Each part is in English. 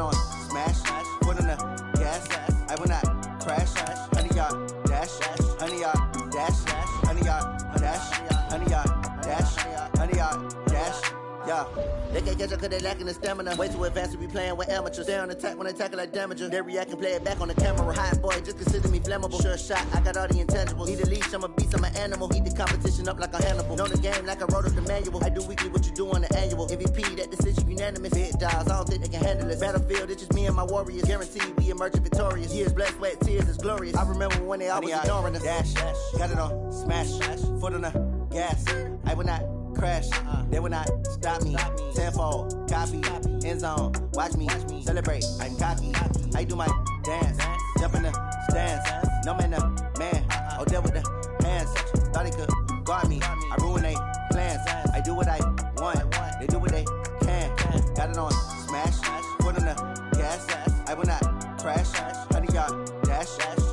on smash, foot on the gas. I will not crash. 100 yard dash, 100 yard dash, 100 yard dash, 100 yard dash, 100 yard dash. Yeah, they can't catch up cause they lacking the stamina. Way too advanced to be playing with amateurs. Stay on attack when they tackle like damager. They react and play it back on the camera. Hot boy, just consider me flammable. Sure shot, I got all the intangibles. Need a leash, I'm a beast, I'm an animal. Eat the competition up like a Hannibal. Know the game like I wrote up the manual. I do weekly what you do on the annual. MVP, that decision unanimous. Hit dials, I don't think they can handle it. Battlefield, it's just me and my warriors. Guaranteed we emerging victorious. Years, blood, sweat, tears, it's glorious. I remember when they always ignoring us. Dash, got it on smash, foot on the gas. I will not crash, they will not stop me. Tenfold, copy, end zone, watch me celebrate. I'm cocky, I do my dance, jump in the stands. No man, the man, oh there with the hands. Thought he could guard me, I ruin they plans. I do what I want, they do what they can. Got it on smash, foot on the gas. I will not crash. 100 yard dash,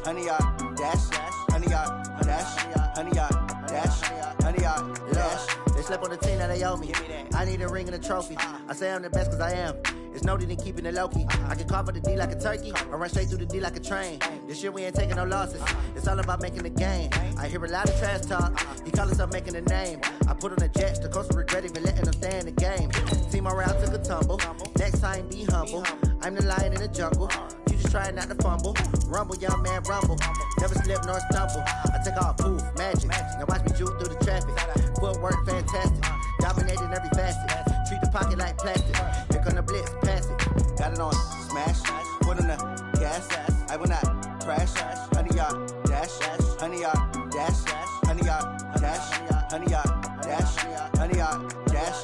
100 yard dash, 100 yard dash, 100 yard dash, 100 yard dash. They slept on the team that they owe me. I need a ring and a trophy. I say I'm the best cause I am. It's no need in keeping it low-key. I can carve up the D like a turkey or run straight through the D like a train. This year we ain't taking no losses. It's all about making the game. I hear a lot of trash talk. He call himself making a name. I put on the jets. The coach will regret even letting them stay in the game. Team morale took a tumble. Next time be humble. I'm the lion in the jungle. You just trying not to fumble. Rumble, young man, rumble. Never slip nor stumble. I take off, poof, magic. Now watch me juke through the traffic. Footwork fantastic. Dominating every facet. Treat the pocket like plastic. Here come the blitz, pass it. Got it on smash. Foot on the gas. I will not crash. 100 yard dash. 100 yard dash. 100 yard dash. 100 yard dash. 100 yard dash.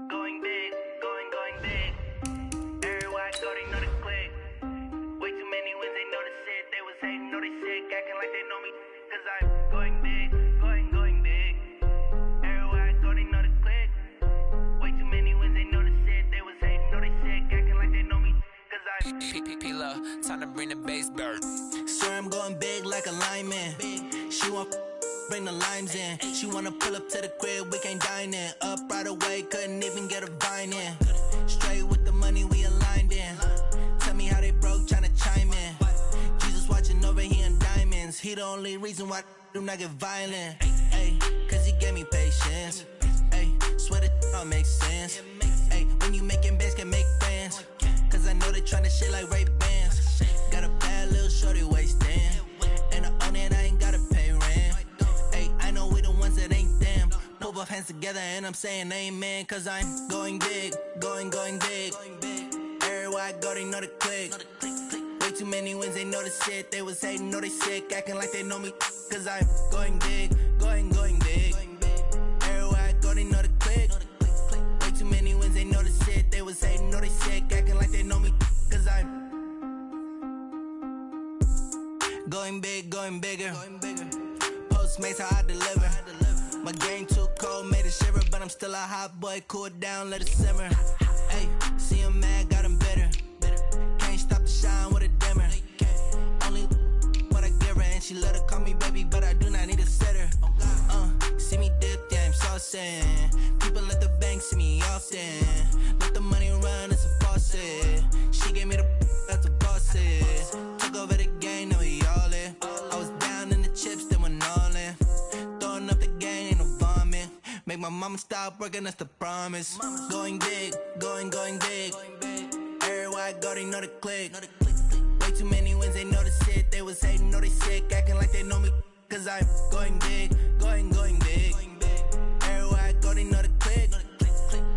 Going big, going big. Everywhere I go, they know the click. Way too many wins, they know the shit. They was hating, know they sick, acting like they know me. Cause I'm going big, going big. Everywhere I go, they know the click. Way too many wins, they know the shit. They was hating, know they sick, acting like they know me. Cause I'm P-P-P-Lo, time to bring the bass bird. Swear I'm going big like a lineman. She want bring the limes in. She wanna pull up to the crib, we can't dine in. Up right away, couldn't even get a vine in. Straight with the money we aligned in. Tell me how they broke, tryna chime in. Jesus watching over here in diamonds. He the only reason why I do not get violent. Ay, cause he gave me patience. Ay, swear that all makes sense. Ay, when you making bands, can make friends. Cause I know they tryna shit like Ray-Bans. Got a bad little shorty wasting. And I own it, I ain't gotta pay rent. Ay, I know we the ones that ain't them. Put both hands together and I'm saying amen. Cause I'm going big, going big. Everywhere I go, they know the click. Way too many wins, they know the shit. They was hating, know they sick, acting like they know me. Cause I'm going big, going big. Everywhere I go, they know the click. Way too many wins, they know the shit. They was hating, know they sick, acting like they know me. Cause I'm going big, going bigger. Postmates how I deliver. My game too cold, made it shiver, but I'm still a hot boy. Cool it down, let it simmer. Hey, see him mad, got him bitter. Can't stop the shine with a dimmer. Only what I give her, and she let her call me baby, but I do not need a sitter. See me dip, yeah, I'm saucing. People at the bank see me often. Let the money run, it's a faucet. She gave me the that's a boss is. Took over the game, now we all in. I was down in the chips, then went all in. Throwing up the game, ain't no vomit. Make my mama stop working, that's the promise. Going big, going big. Everywhere I go, they know the click. Way too many wins, they know the shit. They was hating, know they sick, acting like they know me. Cause I'm going big, going big. Everywhere I go, they know the click.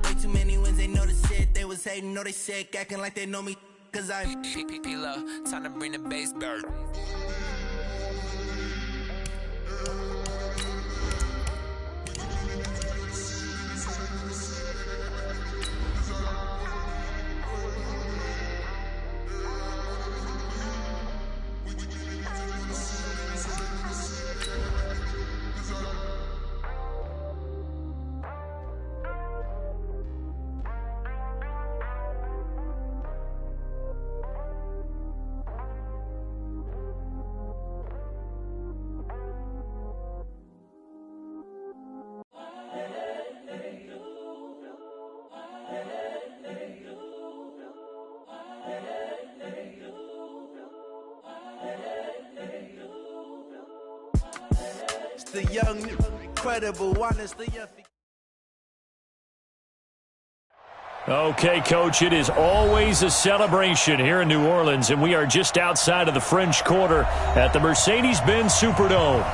Way too many wins, they know the shit. They was hating, know they sick, acting like they know me. Cause I'm P-P-P-Lo, time to bring the bass bird. the young, incredible, honestly. Okay, Coach, it is always a celebration here in New Orleans, and we are just outside of the French Quarter at the Mercedes-Benz Superdome.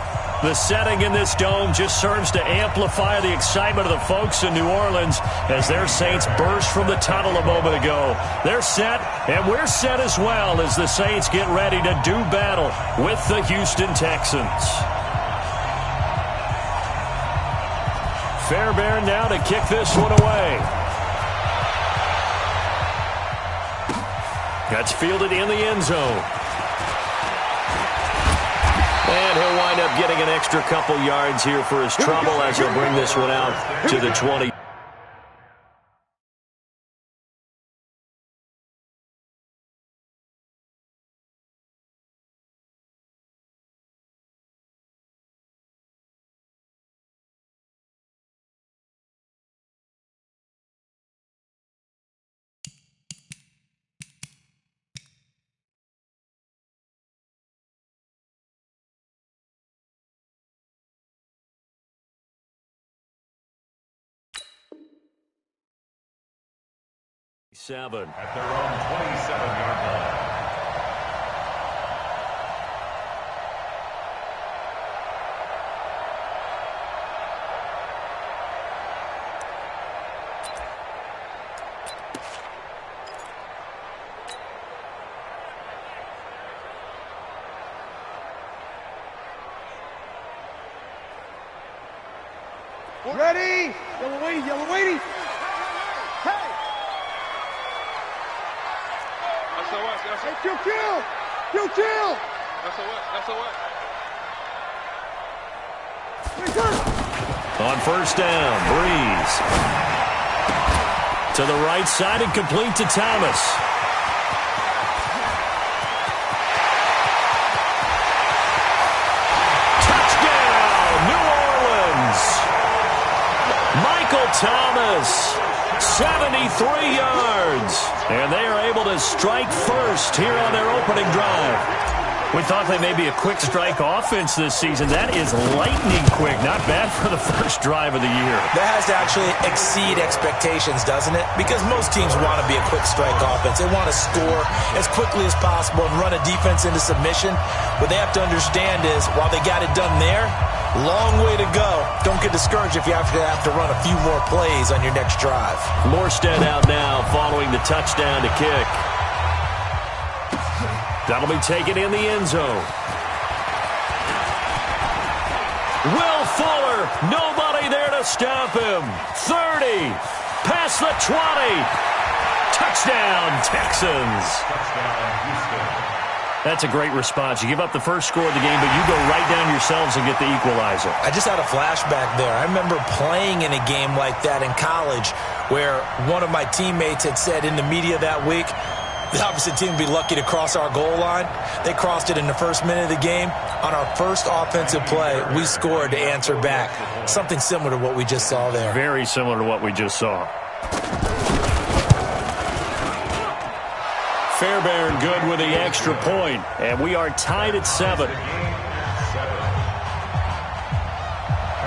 The setting in this dome just serves to amplify the excitement of the folks in New Orleans as their Saints burst from the tunnel a moment ago. They're set, and we're set as well as the Saints get ready to do battle with the Houston Texans. Fairbairn now to kick this one away. That's fielded in the end zone. And he'll wind up getting an extra couple yards here for his trouble as he'll bring this one out to the 20. Seven. At their own 27-yard line. Ready? Yellow waiting. Hey! Hey, kill! On first down, Breeze. To the right side and complete to Thomas. Touchdown, New Orleans! Michael Thomas, 73 yards. And they are able to strike first here on their opening drive. We thought they may be a quick strike offense this season. That is lightning quick. Not bad for the first drive of the year. That has to actually exceed expectations, doesn't it? Because most teams want to be a quick strike offense. They want to score as quickly as possible and run a defense into submission. What they have to understand is, while they got it done there, long way to go. Don't get discouraged if you have to run a few more plays on your next drive. Morstead out now following the touchdown to kick. That'll be taken in the end zone. Will Fuller, nobody there to stop him. 30, past the 20. Touchdown, Texans. Touchdown, Houston. That's a great response. You give up the first score of the game, but you go right down yourselves and get the equalizer. I just had a flashback there. I remember playing in a game like that in college where one of my teammates had said in the media that week, the opposite team would be lucky to cross our goal line. They crossed it in the first minute of the game. On our first offensive play, we scored to answer back. Something similar to what we just saw there. Very similar to what we just saw. Fairbairn good with the extra point, and we are tied at 7.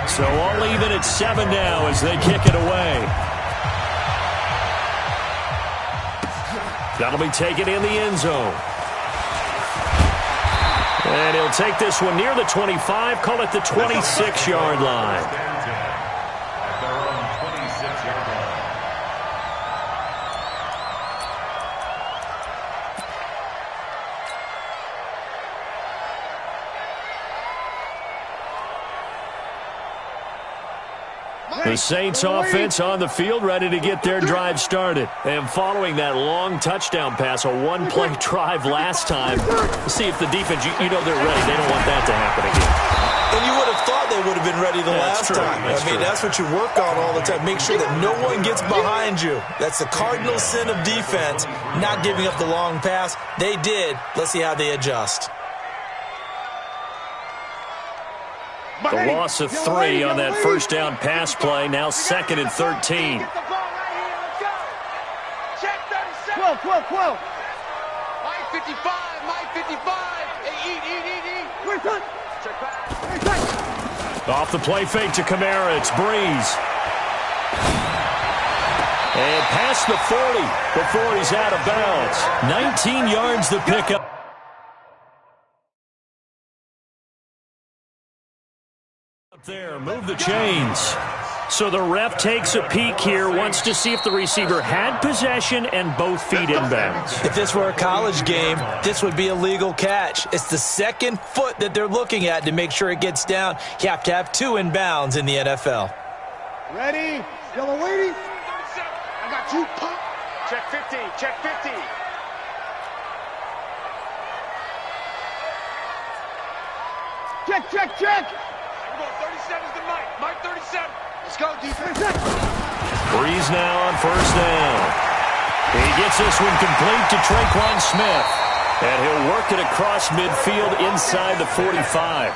So all even at 7 now as they kick it away. That'll be taken in the end zone. And he'll take this one near the 25, call it the 26-yard line. At their own 26-yard line. The Saints offense on the field, ready to get their drive started. And following that long touchdown pass, a one-play drive last time, see if the defense, you know they're ready. They don't want that to happen again. And you would have thought they would have been ready the last time. That's what you work on all the time. Make sure that no one gets behind you. That's the cardinal sin of defense, not giving up the long pass. They did. Let's see how they adjust. The loss of 3 on that first down pass play. Now 2nd and 13. 12. 55. Hey, eat. Check back. Off the play fake to Kamara, it's Breeze. And past the 40 before he's out of bounds. 19 yards the pickup. Up there, move the chains. So the ref takes a peek here, wants to see if the receiver had possession and both feet inbounds. If this were a college game, this would be a legal catch. It's the second foot that they're looking at to make sure it gets down. You have to have 2 inbounds in the NFL. Ready? Yellow waiting. I got 2 pump. Check 50. Check 50. Check. We're going 37's to Mike. Mike 37. Let's go, defense. Breeze now on first down. He gets this one complete to Traquan Smith. And he'll work it across midfield inside the 45.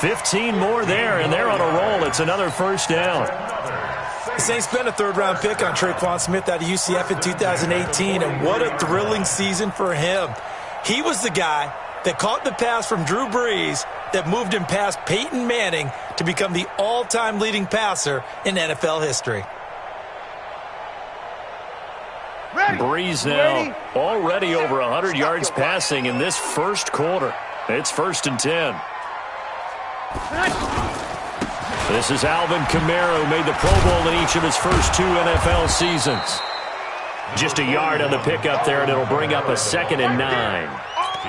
15 more there, and they're on a roll. It's another first down. The Saints spent a third-round pick on Traquan Smith out of UCF in 2018, and what a thrilling season for him. He was the guy that caught the pass from Drew Brees that moved him past Peyton Manning to become the all-time leading passer in NFL history. Breeze now already over 100 yards passing in this first quarter. It's 1st and 10. This is Alvin Kamara, who made the Pro Bowl in each of his first 2 NFL seasons. Just a yard on the pickup there, and it'll bring up a 2nd and 9.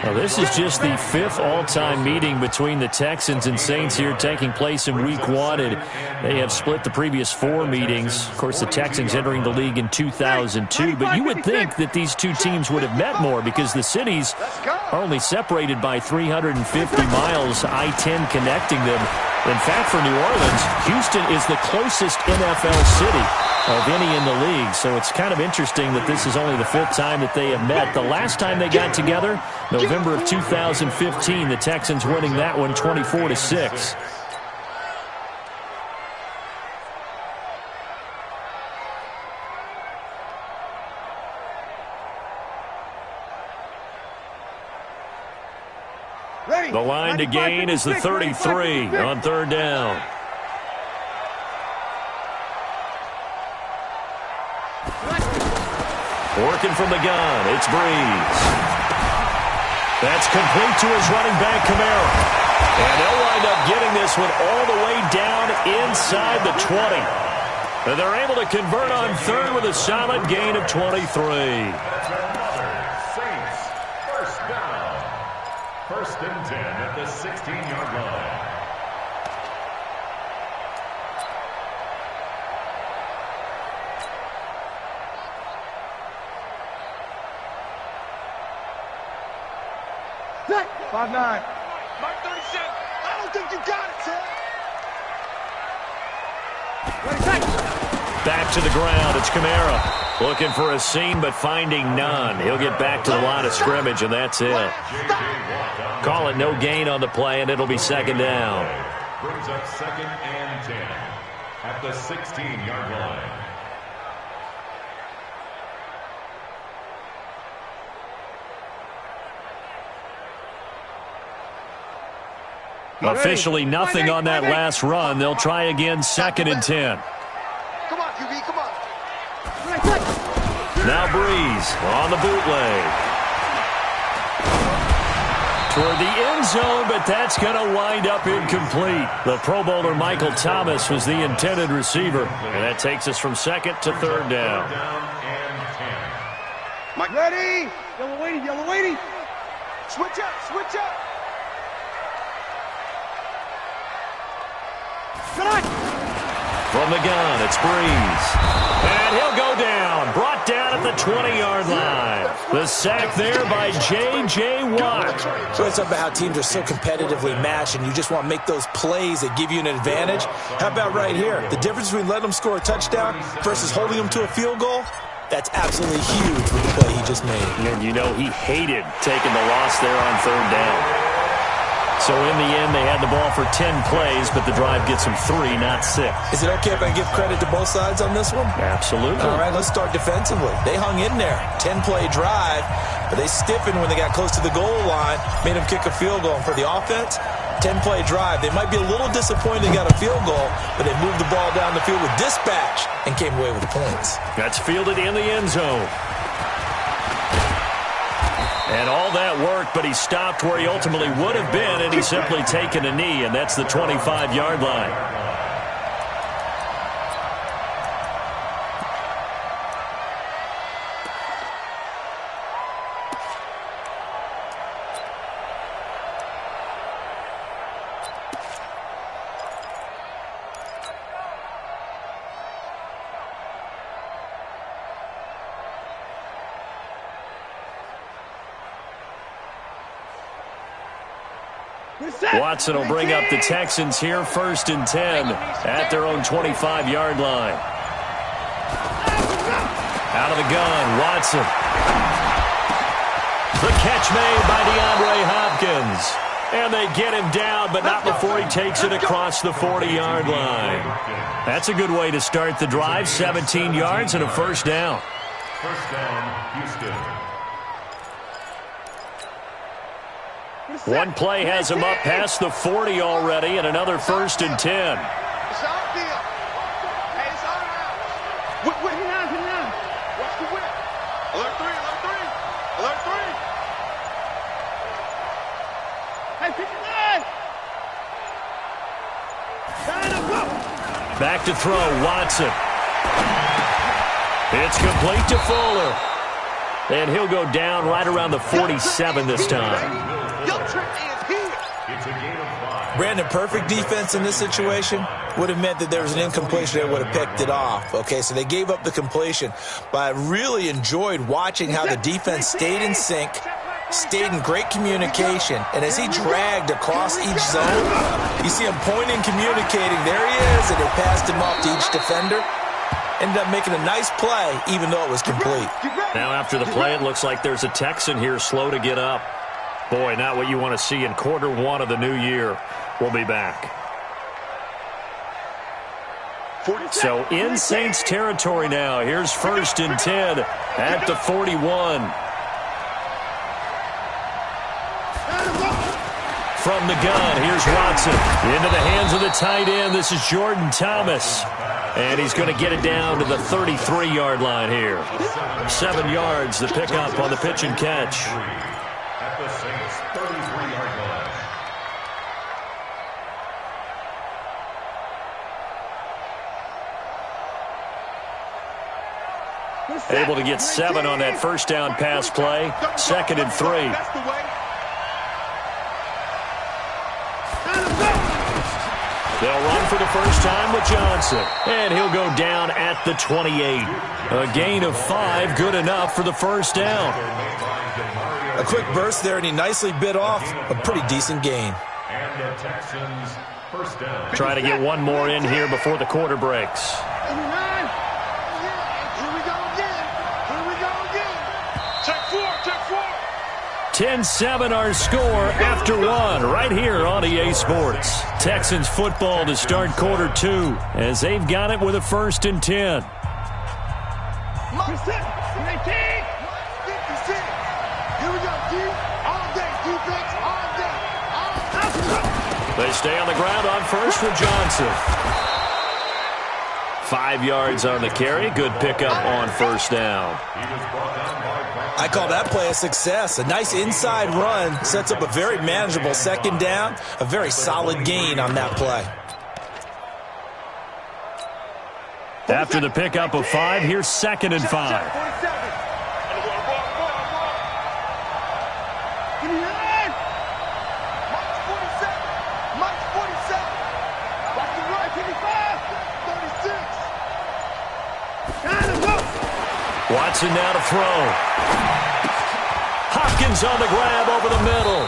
Now, this is just the 5th all-time meeting between the Texans and Saints here, taking place in Week 1. And they have split the previous 4 meetings. Of course, the Texans entering the league in 2002. But you would think that these 2 teams would have met more because the cities are only separated by 350 miles, I-10 connecting them. In fact, for New Orleans, Houston is the closest NFL city of any in the league. So it's kind of interesting that this is only the 5th time that they have met. The last time they got together, November of 2015, the Texans winning that one 24-6. The line to gain is the 33 on 3rd down. Working from the gun, it's Breeze. That's complete to his running back, Kamara. And they'll wind up getting this one all the way down inside the 20. And they're able to convert on 3rd with a solid gain of 23. Saints, 1st down. 1st and 10 at the 16-yard line. Set. 5-9. Mark 37. I don't think you got it, Ted. Back to the ground. It's Kamara. Looking for a seam, but finding none. He'll get back to the line of scrimmage, and that's it. Call it no gain on the play, and it'll be 2nd down. Brings up 2nd and 10 at the 16-yard line. Officially nothing on that last run. They'll try again, 2nd and 10. Come on, QB, come on. Now Breeze on the bootleg. Toward the end zone, but that's going to wind up incomplete. The Pro Bowler Michael Thomas was the intended receiver. And that takes us from 2nd to 3rd down. Mike, ready? Yellow waiting. Switch up. From the gun, it's Breeze. And he'll go down. Brought down at the 20-yard line. The sack there by J.J. Watt. So it's about how teams are so competitively matched, and you just want to make those plays that give you an advantage. How about right here? The difference between letting them score a touchdown versus holding them to a field goal? That's absolutely huge with the play he just made. And you know he hated taking the loss there on 3rd down. So in the end, they had the ball for 10 plays, but the drive gets them 3, not 6. Is it okay if I give credit to both sides on this one? Absolutely. All right, let's start defensively. They hung in there. 10-play drive, but they stiffened when they got close to the goal line, made them kick a field goal. And for the offense, 10-play drive. They might be a little disappointed they got a field goal, but they moved the ball down the field with dispatch and came away with the points. That's fielded in the end zone. And all that work, but he stopped where he ultimately would have been, and he's simply taken a knee, and that's the 25-yard line. Watson will bring up the Texans here, 1st and 10 at their own 25-yard line. Out of the gun, Watson. The catch made by DeAndre Hopkins. And they get him down, but not before he takes it across the 40-yard line. That's a good way to start the drive, 17 yards and a first down. First down, Houston. One play has him up past the 40 already, and another 1st and 10. It's our deal. Hey, it's our house. Whip. Watch the whip. Alert 3. Alert 3. Hey, 59. Back to throw, Watson. It's complete to Fuller. And he'll go down right around the 47 this time. Brandon, perfect defense in this situation would have meant that there was an incompletion. They would have picked it off. Okay, so they gave up the completion. But I really enjoyed watching how the defense stayed in sync, stayed in great communication. And as he dragged across each zone, you see him pointing, communicating. There he is, and they passed him off to each defender. Ended up making a nice play, even though it was complete. Now after the play, it looks like there's a Texan here slow to get up. Boy, not what you want to see in quarter 1 of the new year. We'll be back. So in Saints territory now. Here's 1st and 10 at the 41. From the gun, here's Watson. Into the hands of the tight end. This is Jordan Thomas. And he's going to get it down to the 33-yard line here. 7 yards, the pickup on the pitch and catch. At the Saints 33-yard line. Able to get 7 on that first down pass play. 2nd and 3. They'll run for the first time with Johnson. And he'll go down at the 28. A gain of 5, good enough for the first down. A quick burst there, and he nicely bit off a pretty decent gain. And the Texans first down. Try to get one more in here before the quarter breaks. 10-7 our score after 1 right here on EA Sports. Texans football to start quarter 2 as they've got it with a 1st and 10. They stay on the ground on first with Johnson. 5 yards on the carry. Good pickup on first down. I call that play a success. A nice inside run sets up a very manageable second down. A very solid gain on that play. After the pickup of 5, here's 2nd and 5. Watson now to throw. Hopkins on the grab over the middle.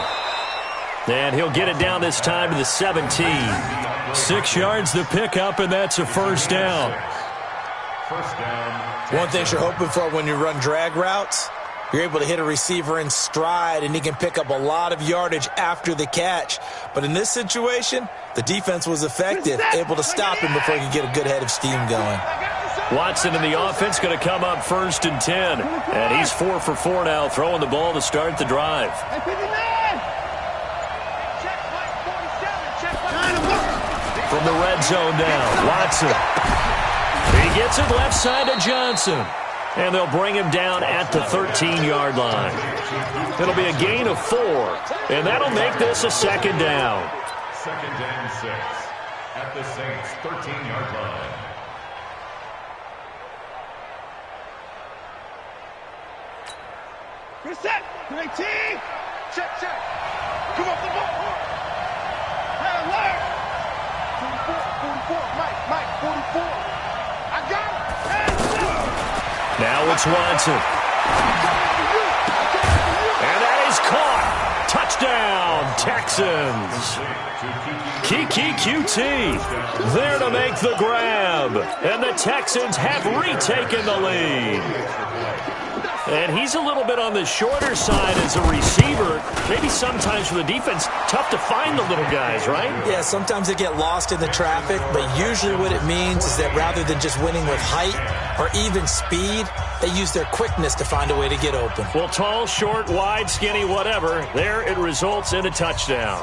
And he'll get it down this time to the 17. 6 yards the pickup, and that's a first down. First down. One thing you're hoping for when you run drag routes You're able to hit a receiver in stride, and he can pick up a lot of yardage after the catch. But in this situation, the defense was effective, able to stop him before he could get a good head of steam going. Watson in the offense going to come up 1st and 10. And he's 4 for 4 now, throwing the ball to start the drive. From the red zone now, Watson. He gets it left side to Johnson. And they'll bring him down at the 13-yard line. It'll be a gain of 4, and that'll make this a 2nd down. 2nd and 6 at the Saints' 13-yard line. Reset. 19. Check. Come off the ball. Hey, alert. 44. Mike, 44. I got it. Now it's Watson. And that is caught. Touchdown, Texans. Kiki QT there to make the grab. And the Texans have retaken the lead. And he's a little bit on the shorter side as a receiver. Maybe sometimes for the defense, tough to find the little guys, right? Yeah, sometimes they get lost in the traffic, but usually what it means is that rather than just winning with height or even speed, they use their quickness to find a way to get open. Well, tall, short, wide, skinny, whatever, there it results in a touchdown.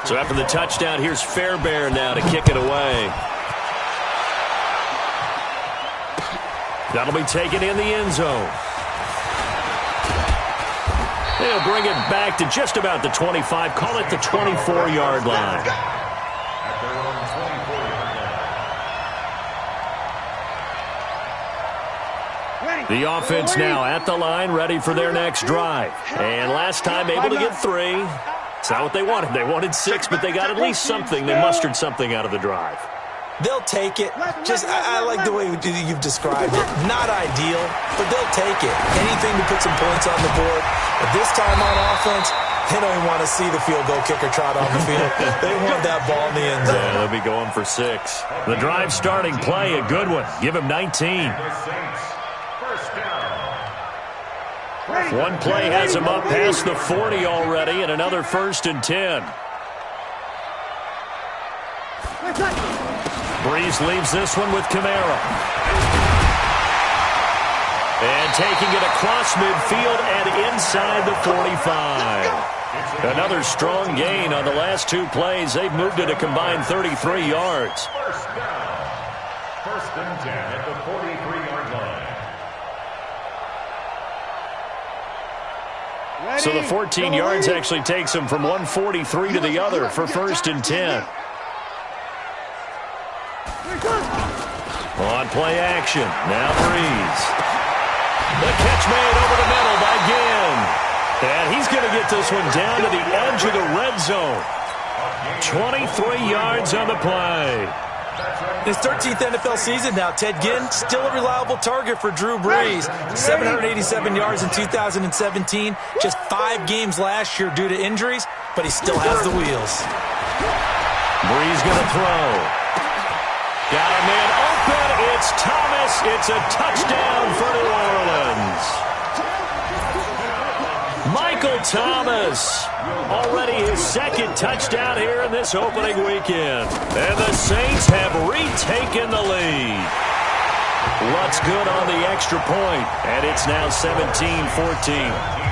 So after the touchdown, here's Fairbairn now to kick it away. That'll be taken in the end zone. They'll bring it back to just about the 25. Call it the 24-yard line. The offense now at the line, ready for their next drive. And last time able to get 3. It's not what they wanted. They wanted 6, but they got at least something. They mustered something out of the drive. They'll take it. I like the way you've described it. Not ideal, but they'll take it. Anything to put some points on the board. But this time on offense, they don't even want to see the field goal kicker trot on the field. They want that ball in the end zone. Yeah, they'll be going for 6. The drive starting play, a good one. Give him 19. One play has him up past the 40 already, and another 1st and 10. Breeze leaves this one with Kamara. And taking it across midfield and inside the 45. Another strong gain on the last 2 plays. They've moved it a combined 33 yards. 1st and 10 at the 43-yard line. So the 14 yards actually takes him from 143 to the other for 1st and 10. On play action, now Breeze. The catch made over the middle by Ginn. And he's going to get this one down to the edge of the red zone. 23 yards on the play. His 13th NFL season now, Ted Ginn, still a reliable target for Drew Brees. 787 yards in 2017, just 5 games last year due to injuries, but he still has the wheels. Brees going to throw. Got a man open. It's Thomas. It's a touchdown for New Orleans. Michael Thomas, already his 2nd touchdown here in this opening weekend. And the Saints have retaken the lead. What's good on the extra point, and it's now 17-14.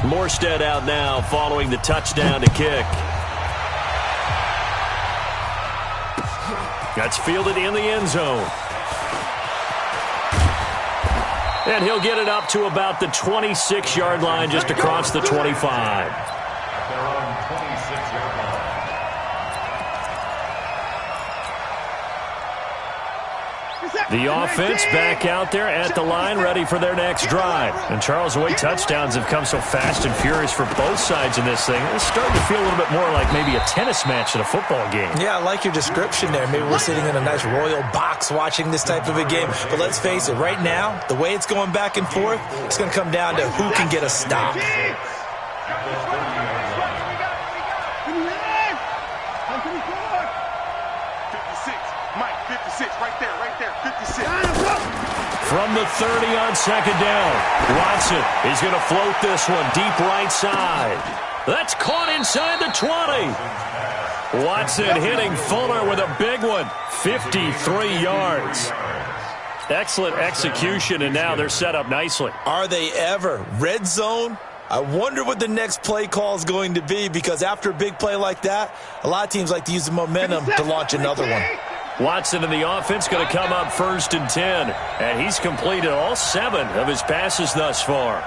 Morstead out now following the touchdown to kick. That's fielded in the end zone. And he'll get it up to about the 26-yard line, just across the 25. The offense back out there at the line, ready for their next drive. And Charles, the way touchdowns have come so fast and furious for both sides in this thing, it's starting to feel a little bit more like maybe a tennis match in a football game. Yeah, I like your description there. Maybe we're sitting in a nice royal box watching this type of a game. But let's face it, right now, the way it's going back and forth, it's going to come down to who can get a stop. From the 30 on second down, Watson is going to float this one deep right side. That's caught inside the 20. Watson hitting Fuller with a big one, 53 yards. Excellent execution, and now they're set up nicely. Are they ever? Red zone? I wonder what the next play call is going to be, because after a big play like that, a lot of teams like to use the momentum to launch another one. Watson and the offense going to come up 1st and 10. And he's completed all 7 of his passes thus far.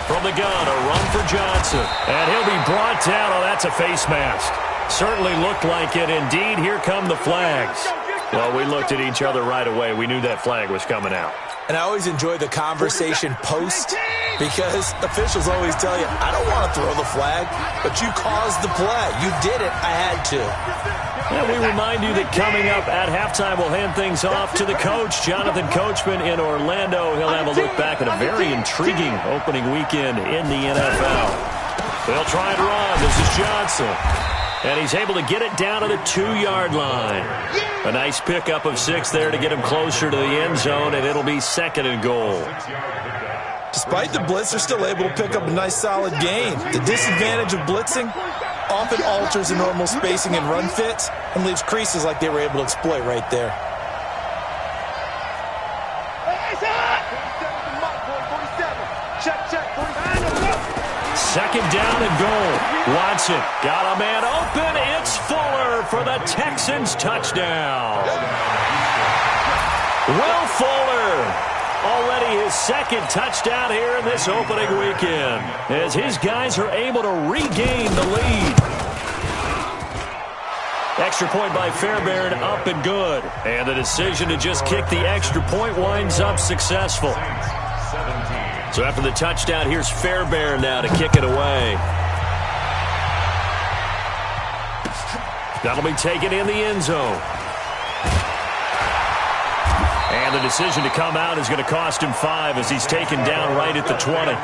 From the gun, a run for Johnson. And he'll be brought down. Oh, that's a face mask. Certainly looked like it. Indeed, here come the flags. Well, we looked at each other right away. We knew that flag was coming out. And I always enjoy the conversation post, because officials always tell you, I don't want to throw the flag, but you caused the play. You did it. I had to. And we remind you that coming up at halftime, we'll hand things off to the coach, Jonathan Coachman in Orlando. He'll have a look back at a very intriguing opening weekend in the NFL. They'll try and run. This is Johnson. And he's able to get it down to the 2-yard line. A nice pickup of 6 there to get him closer to the end zone, and it'll be 2nd and goal. Despite the blitz, they're still able to pick up a nice solid gain. The disadvantage of blitzing often alters the normal spacing and run fits and leaves creases like they were able to exploit right there. Second down and goal. Watson got a man open. It's Fuller for the Texans touchdown. Will Fuller, already his 2nd touchdown here in this opening weekend, as his guys are able to regain the lead. Extra point by Fairbairn, up and good. And the decision to just kick the extra point winds up successful. So after the touchdown, here's Fairbairn now to kick it away. That'll be taken in the end zone. And the decision to come out is going to cost him 5 as he's taken down right at the 20.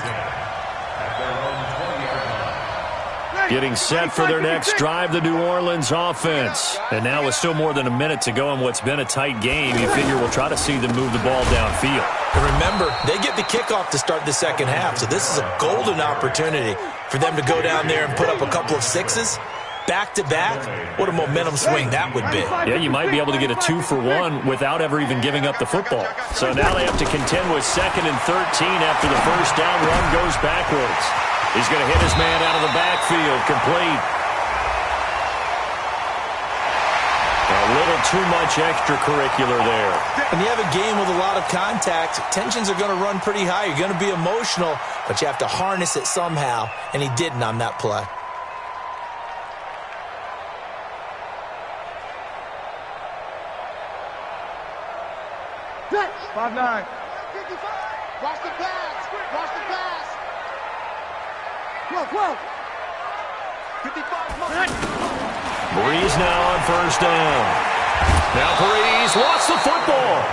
Getting set for their next drive, the New Orleans offense. And now with still more than a minute to go in what's been a tight game, you figure we'll try to see them move the ball downfield. And remember, they get the kickoff to start the second half, so this is a golden opportunity for them to go down there and put up a couple of 6s. Back-to-back, what a momentum swing that would be. Yeah, you might be able to get a 2-for-1 without ever even giving up the football. So now they have to contend with 2nd and 13 after the first down run goes backwards. He's going to hit his man out of the backfield, complete. A little too much extracurricular there. When you have a game with a lot of contact, tensions are going to run pretty high. You're going to be emotional, but you have to harness it somehow, and he didn't on that play. Next. 5-9. 55. Watch the pass. Watch the pass. 12. 55. Breeze now on first down. Now Breeze lost the football.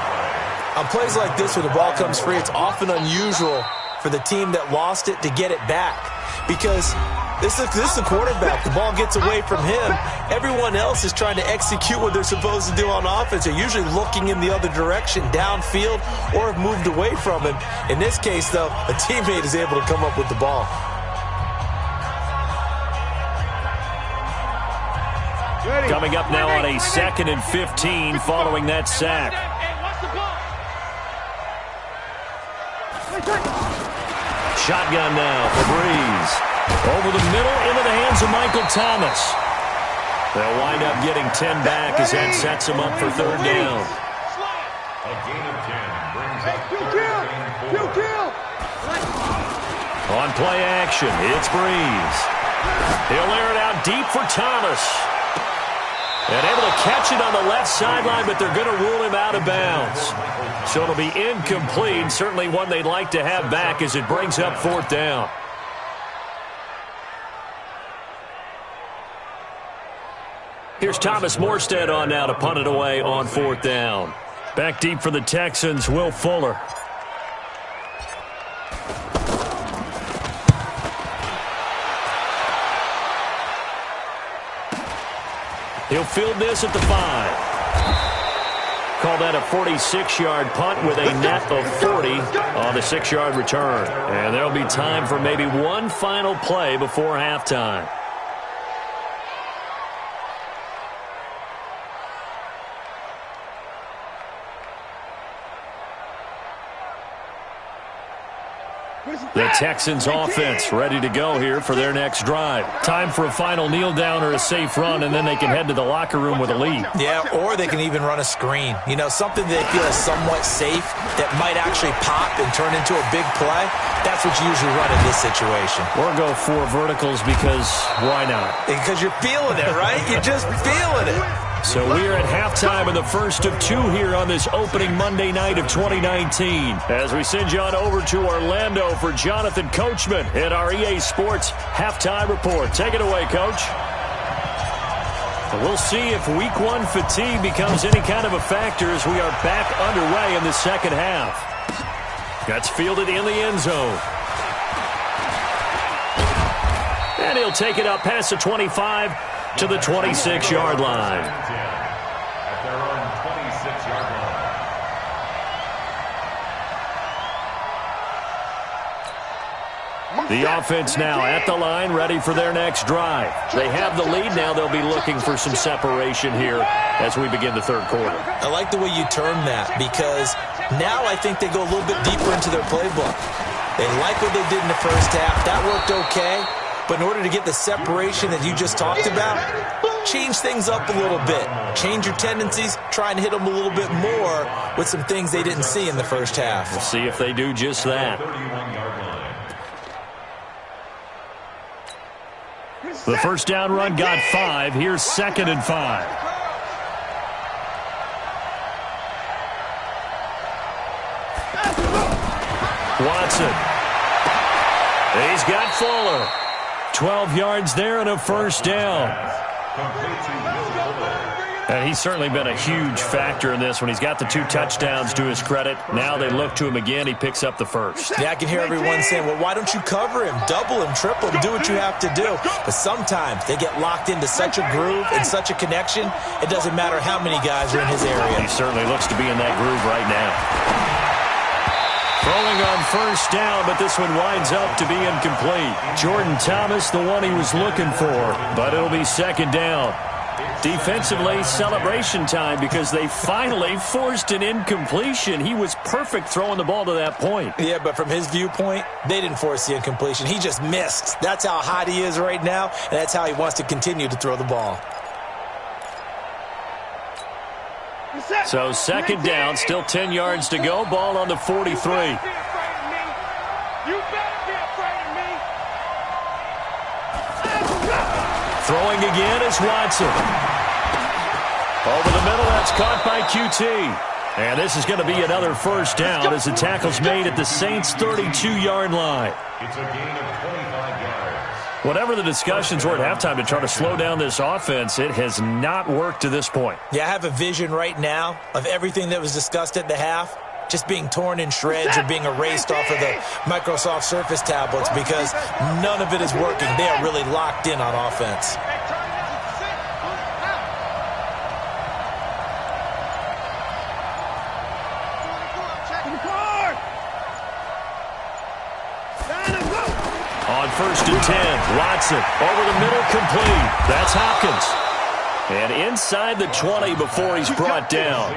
On plays like this where the ball comes free, it's often unusual for the team that lost it to get it back. Because this is the quarterback. The ball gets away from him. Everyone else is trying to execute what they're supposed to do on offense. They're usually looking in the other direction, downfield, or have moved away from him. In this case, though, a teammate is able to come up with the ball. Coming up now on a 2nd and 15 following that sack. Shotgun now for Breeze. Over the middle into the hands of Michael Thomas. They'll wind up getting 10 back as that sets them up for 3rd down. A gain of 10 brings up 3rd and 4. On play action, it's Breeze. He'll air it out deep for Thomas. And able to catch it on the left sideline, but they're going to rule him out of bounds. So it'll be incomplete. Certainly one they'd like to have back as it brings up 4th down. Here's Thomas Morstead on now to punt it away on 4th down. Back deep for the Texans, Will Fuller. He'll field this at the 5. Call that a 46-yard punt with a net of 40 on the 6-yard return. And there'll be time for maybe one final play before halftime. The Texans offense ready to go here for their next drive. Time for a final kneel down or a safe run, and then they can head to the locker room with a lead. Yeah, or they can even run a screen. You know, something they feel is somewhat safe that might actually pop and turn into a big play. That's what you usually run in this situation. Or go 4 verticals because why not? Because you're feeling it, right? You're just feeling it. So we are at halftime of the first of 2 here on this opening Monday night of 2019. As we send you on over to Orlando for Jonathan Coachman at our EA Sports Halftime Report. Take it away, Coach. And we'll see if Week 1 fatigue becomes any kind of a factor as we are back underway in the second half. That's fielded in the end zone. And he'll take it up past the 25 to the 26-yard line. At their own 26-yard line. The offense now at the line, ready for their next drive. They have the lead now. They'll be looking for some separation here as we begin the third quarter. I like the way you term that because now I think they go a little bit deeper into their playbook. They like what they did in the first half. That worked okay. But in order to get the separation that you just talked about, change things up a little bit. Change your tendencies, try and hit them a little bit more with some things they didn't see in the first half. We'll see if they do just that. The first down run got 5. Here's 2nd and 5. Watson. He's got Fuller. 12 yards there and a first down. And he's certainly been a huge factor in this when he's got the 2 touchdowns to his credit. Now they look to him again. He picks up the first. Yeah, I can hear everyone saying, well, why don't you cover him? Double him, triple him, do what you have to do. But sometimes they get locked into such a groove and such a connection, it doesn't matter how many guys are in his area. He certainly looks to be in that groove right now. Throwing on first down, but this one winds up to be incomplete. Jordan Thomas, the one he was looking for, but it'll be 2nd down. Defensively, celebration time because they finally forced an incompletion. He was perfect throwing the ball to that point. Yeah, but from his viewpoint, they didn't force the incompletion. He just missed. That's how hot he is right now, and that's how he wants to continue to throw the ball. So 2nd down, still 10 yards to go. Ball on the 43. Throwing again is Watson. Over the middle, that's caught by QT. And this is going to be another first down as the tackle's made at the Saints' 32-yard line. It's a gain of 25 yards. Whatever the discussions were at halftime to try to slow down this offense, it has not worked to this point. Yeah, I have a vision right now of everything that was discussed at the half just being torn in shreds or being erased off of the Microsoft Surface tablets because none of it is working. They are really locked in on offense. On 1st and 10, Watson over the middle, complete. That's Hopkins. And inside the 20 before he's brought down.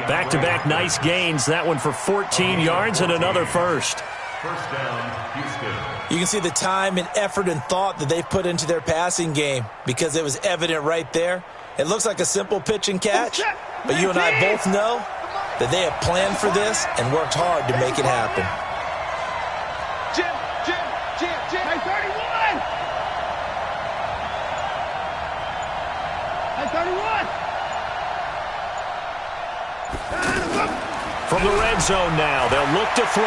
Back-to-back nice gains. That one for 14 yards and another first. First down, Houston. You can see the time and effort and thought that they've put into their passing game because it was evident right there. It looks like a simple pitch and catch, but you and I both know that they have planned for this and worked hard to make it happen. Jim, hey, 31! Hey, From the red zone now, they'll look to throw.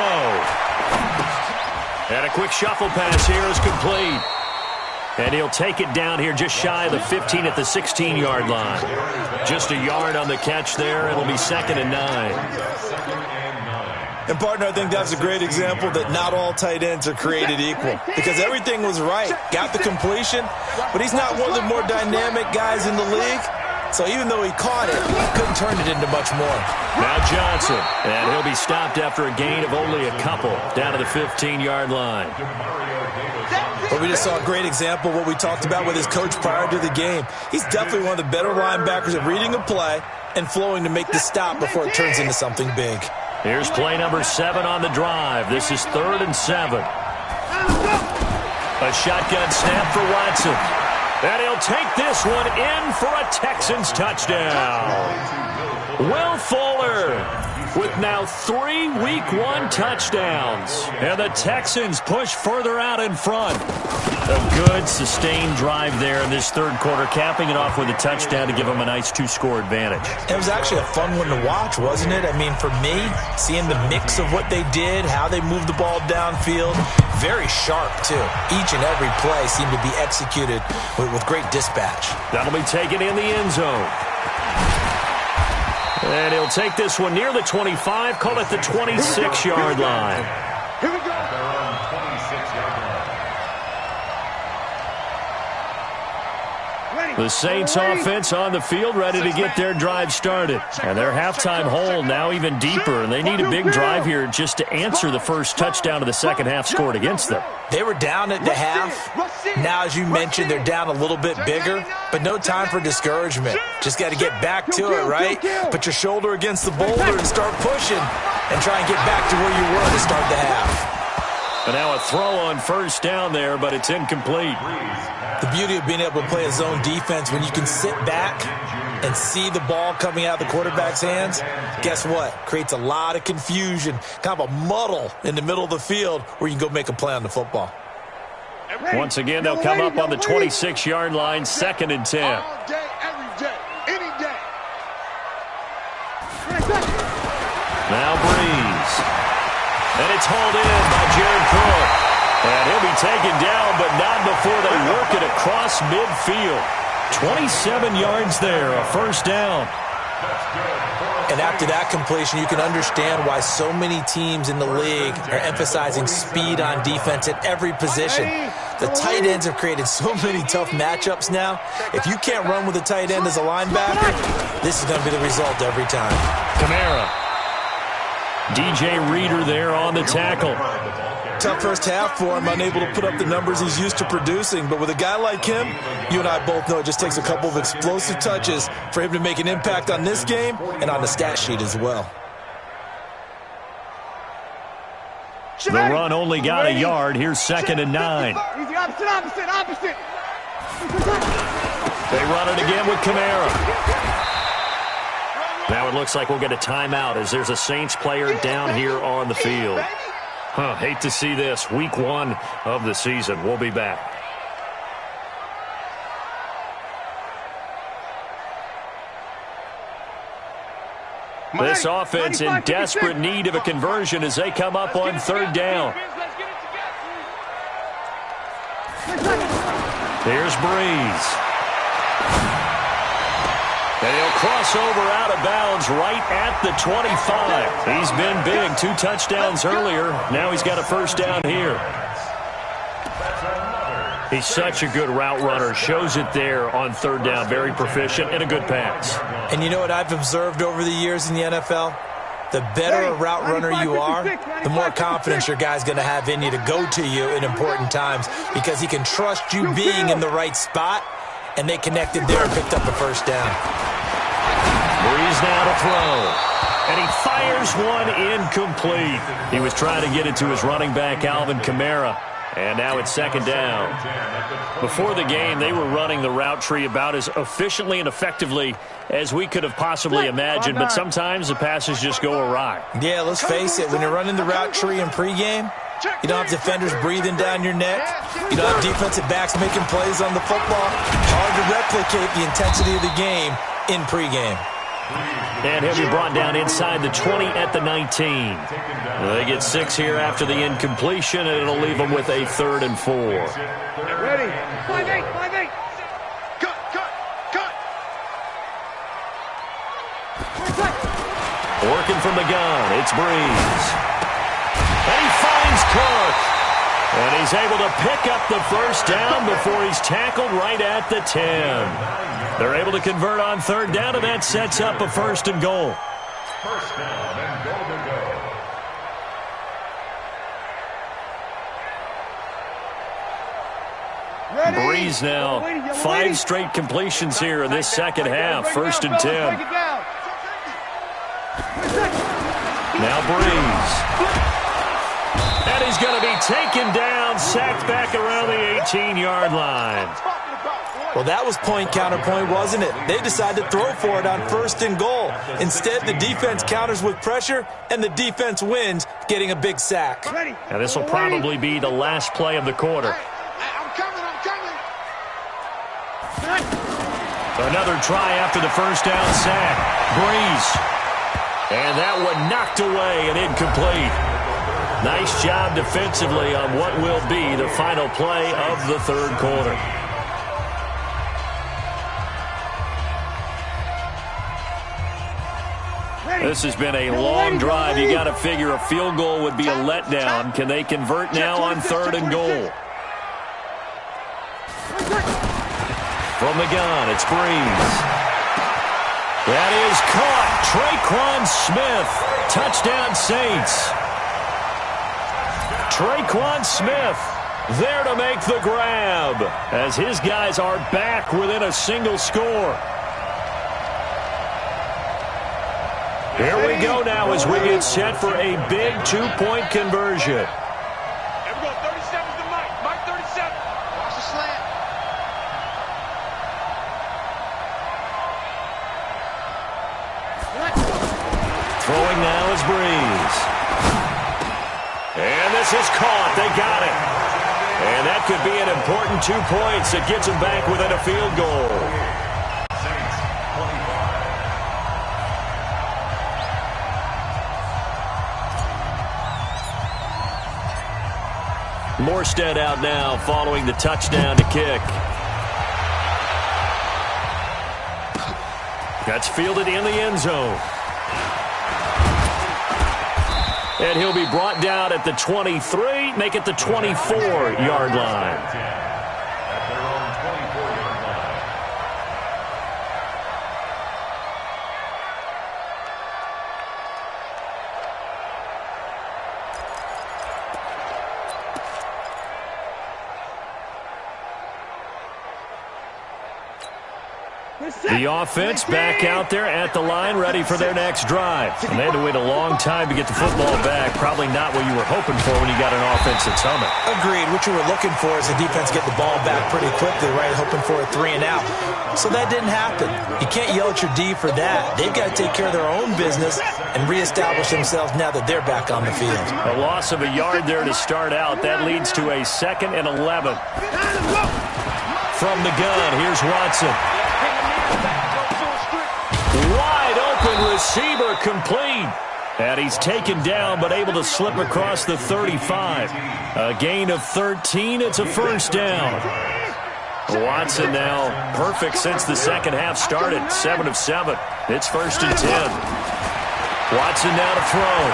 And a quick shuffle pass here is complete. And he'll take it down here just shy of the 15 at the 16-yard line. Just a yard on the catch there. It'll be 2nd and 9. And, partner, I think that's a great example that not all tight ends are created equal. Because everything was right. Got the completion, but he's not one of the more dynamic guys in the league. So even though he caught it, he couldn't turn it into much more. Now Johnson, and he'll be stopped after a gain of only a couple down to the 15-yard line. But we just saw a great example of what we talked about with his coach prior to the game. He's definitely one of the better linebackers at reading a play and flowing to make the stop before it turns into something big. Here's play number 7 on the drive. This is 3rd and 7. A shotgun snap for Watson. And he'll take this one in for a Texans touchdown. Will Fuller with now 3 Week 1 touchdowns. And the Texans push further out in front. A good, sustained drive there in this third quarter, capping it off with a touchdown to give them a nice 2-score advantage. It was actually a fun one to watch, wasn't it? I mean, for me, seeing the mix of what they did, how they moved the ball downfield, very sharp, too. Each and every play seemed to be executed with great dispatch. That'll be taken in the end zone. And he'll take this one near the 25, call it the 26-yard line. Here we go. The Saints offense on the field, ready to get their drive started. And their halftime hole now even deeper, and they need a big drive here just to answer the first touchdown of the second half scored against them. They were down at the half. Now, as you mentioned, they're down a little bit bigger, but no time for discouragement. Just got to get back to it, right? Put your shoulder against the boulder and start pushing and try and get back to where you were to start the half. And now a throw on first down there, but it's incomplete. The beauty of being able to play a zone defense when you can sit back and see the ball coming out of the quarterback's hands, guess what? Creates a lot of confusion, kind of a muddle in the middle of the field where you can go make a play on the football. Once again, they'll come up on the 26-yard line, 2nd and 10. All day, every day, any day. Now Breeze. And it's hauled in by Jared Cook. And he'll be taken down, but not before they work it across midfield. 27 yards there, a first down. And after that completion, you can understand why so many teams in the league are emphasizing speed on defense at every position. The tight ends have created so many tough matchups now. If you can't run with a tight end as a linebacker, this is going to be the result every time. Kamara. DJ Reader there on the tackle. Tough first half for him, unable to put up the numbers he's used to producing. But with a guy like him, you and I both know it just takes a couple of explosive touches for him to make an impact on this game and on the stat sheet as well. The run only got a yard. Here's 2nd and 9. Easy, opposite. They run it again with Kamara. Now it looks like we'll get a timeout as there's a Saints player down here on the field. Hate to see this. Week 1 of the season. We'll be back. This offense in desperate need of a conversion as they come up on 3rd down. Here's Breeze. And he'll cross over out of bounds right at the 25. He's been big. 2 touchdowns earlier. Now he's got a first down here. He's such a good route runner. Shows it there on 3rd down. Very proficient and a good pass. And you know what I've observed over the years in the NFL? The better a route runner you are, the more confidence your guy's going to have in you to go to you in important times because he can trust you being in the right spot, and they connected there and picked up a first down. Breeze now to throw. And he fires one incomplete. He was trying to get it to his running back, Alvin Kamara. And now it's 2nd down. Before the game, they were running the route tree about as efficiently and effectively as we could have possibly imagined. But sometimes the passes just go awry. Yeah, let's face it. When you're running the route tree in pregame, You don't have defenders breathing down your neck. You don't have defensive backs making plays on the football. Hard to replicate the intensity of the game in pregame. And he'll be brought down inside the 20 at the 19. They get 6 here after the incompletion, and it'll leave them with a 3rd and 4. Ready? 5-8, 5-8. Cut. Working from the gun, it's Breeze. And he finds Cook. And he's able to pick up the first down before he's tackled right at the 10. They're able to convert on 3rd down, and that sets up a 1st and goal. First down and goal to go. Breeze now, 5 straight completions here in this second half. 1st and 10. Now Breeze. And he's going to be taken down, sacked back around the 18-yard line. Well, that was point counterpoint, wasn't it? They decided to throw for it on 1st and goal. Instead, the defense counters with pressure, and the defense wins, getting a big sack. And this will probably be the last play of the quarter. I'm coming. Another try after the first down sack. Breeze. And that one knocked away and incomplete. Nice job defensively on what will be the final play of the 3rd quarter. This has been a long drive. You got to figure a field goal would be a letdown. Can they convert now on 3rd and goal? From the gun, it's Breeze. That is caught. Traquan Smith. Touchdown Saints. Traquan Smith there to make the grab as his guys are back within a single score. Here we go now as we get set for a big 2-point conversion. Here we go. 37's the Mike. Mike 37. Watch the slant. Throwing now is Breeze. And this is caught. They got it. And that could be an important 2 points that gets them back within a field goal. Saints 25. Morstead out now following the touchdown to kick. That's fielded in the end zone. And he'll be brought down at the 23, make it the 24-yard line. At their own 24-yard line. The offense back out there at the line, ready for their next drive. And they had to wait a long time to get the football back. Probably not what you were hoping for when you got an offense that's humming. Agreed. What you were looking for is the defense get the ball back pretty quickly, right? Hoping for a 3 and out. So that didn't happen. You can't yell at your D for that. They've got to take care of their own business and reestablish themselves now that they're back on the field. A loss of a yard there to start out. That leads to a 2nd and 11. From the gun, here's Watson. Wide open receiver complete. And he's taken down but able to slip across the 35. A gain of 13. It's a 1st down. Watson now perfect since the second half started. 7 of 7. It's 1st and 10. Watson now to throw.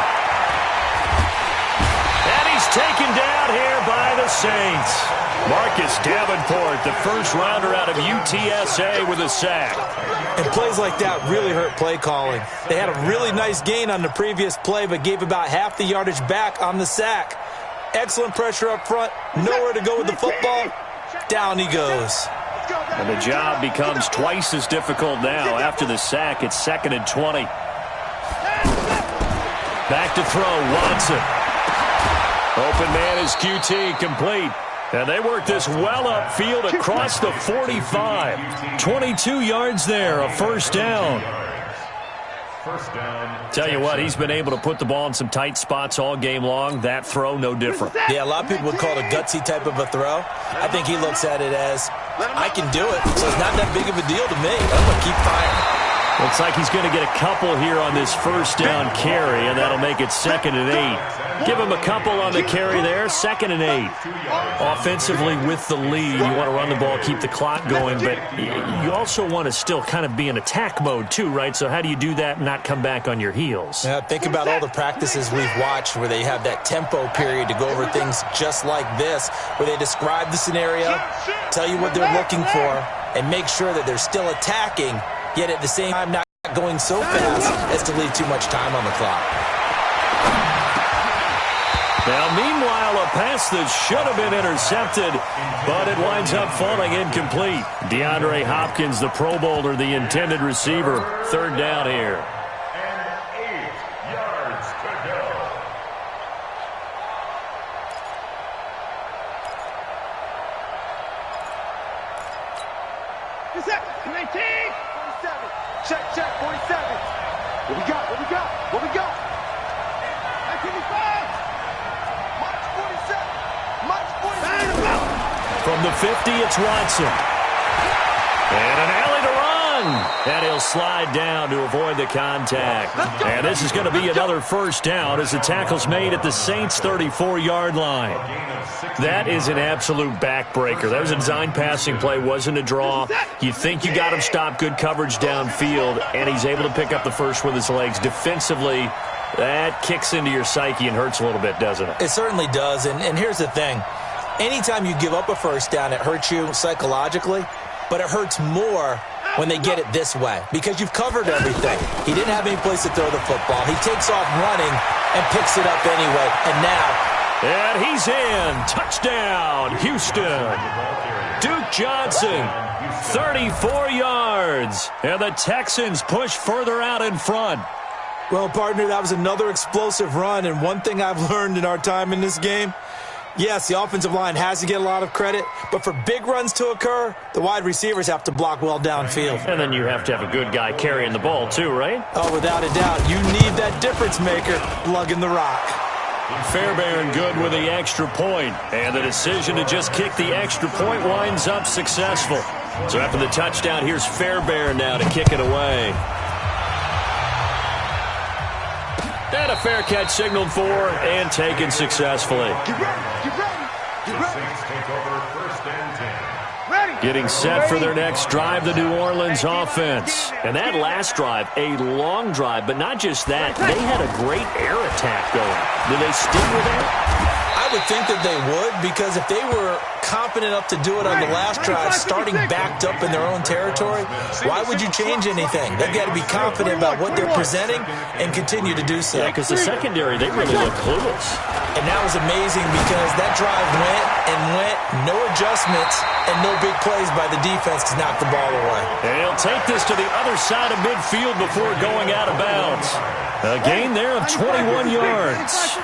And he's taken down here by the Saints. Marcus Davenport, the first rounder out of UTSA with a sack. And plays like that really hurt play calling. They had a really nice gain on the previous play, but gave about half the yardage back on the sack. Excellent pressure up front. Nowhere to go with the football. Down he goes. And the job becomes twice as difficult now. After the sack, it's 2nd and 20. Back to throw, Watson. Open man is QT, complete. And they work this well upfield across the 45. 22 yards there, a 1st down. First down. Tell you what, he's been able to put the ball in some tight spots all game long. That throw, no different. Yeah, a lot of people would call it a gutsy type of a throw. I think he looks at it as, I can do it, so it's not that big of a deal to me. I'm going to keep firing. Looks like he's going to get a couple here on this first down carry, and that'll make it 2nd and 8. Give him a couple on the carry there, 2nd and 8. Offensively with the lead, you want to run the ball, keep the clock going, but you also want to still kind of be in attack mode too, right? So how do you do that and not come back on your heels? Yeah, think about all the practices we've watched where they have that tempo period to go over things just like this, where they describe the scenario, tell you what they're looking for, and make sure that they're still attacking, yet at the same time not going so fast as to leave too much time on the clock. Now, meanwhile, a pass that should have been intercepted, but it winds up falling incomplete. DeAndre Hopkins, the Pro Bowler, the intended receiver. 3rd down here. And 8 yards to go. Is that 19? 47. Check, 47. What we got? What we got? 1985. March 47. March 47. From the 50, it's Watson. And an alley to run. And he'll slide down to avoid the contact. And this is going to be another first down as the tackle's made at the Saints' 34-yard line. That is an absolute backbreaker. That was a design passing play, wasn't a draw. You think you got him stopped, good coverage downfield, and he's able to pick up the first with his legs. Defensively, that kicks into your psyche and hurts a little bit, doesn't it? It certainly does, and here's the thing. Anytime you give up a first down, it hurts you psychologically, but it hurts more when they get it this way because you've covered everything. He didn't have any place to throw the football. He takes off running and picks it up anyway, and now... And he's in. Touchdown, Houston. Duke Johnson, 34 yards. And the Texans push further out in front. Well, partner, that was another explosive run, and one thing I've learned in our time in this game, yes, the offensive line has to get a lot of credit, but for big runs to occur, the wide receivers have to block well downfield. And then you have to have a good guy carrying the ball too, right? Oh, without a doubt. You need that difference maker lugging the rock. Fairbairn good with the extra point, and the decision to just kick the extra point winds up successful. So after the touchdown, here's Fairbairn now to kick it away. And a fair catch signaled for and taken successfully. Get ready. Saints take over 1st and 10. Getting set for their next drive, the New Orleans offense. And that last drive, a long drive, but not just that. They had a great air attack going. Do they stick with that? I would think that they would, because if they were confident enough to do it on the last drive, starting backed up in their own territory, why would you change anything? They've got to be confident about what they're presenting and continue to do so. Yeah, because the secondary, they really look clueless. And that was amazing because that drive went, no adjustments, and no big plays by the defense to knock the ball away. And he'll take this to the other side of midfield before going out of bounds. A gain there of 21 yards.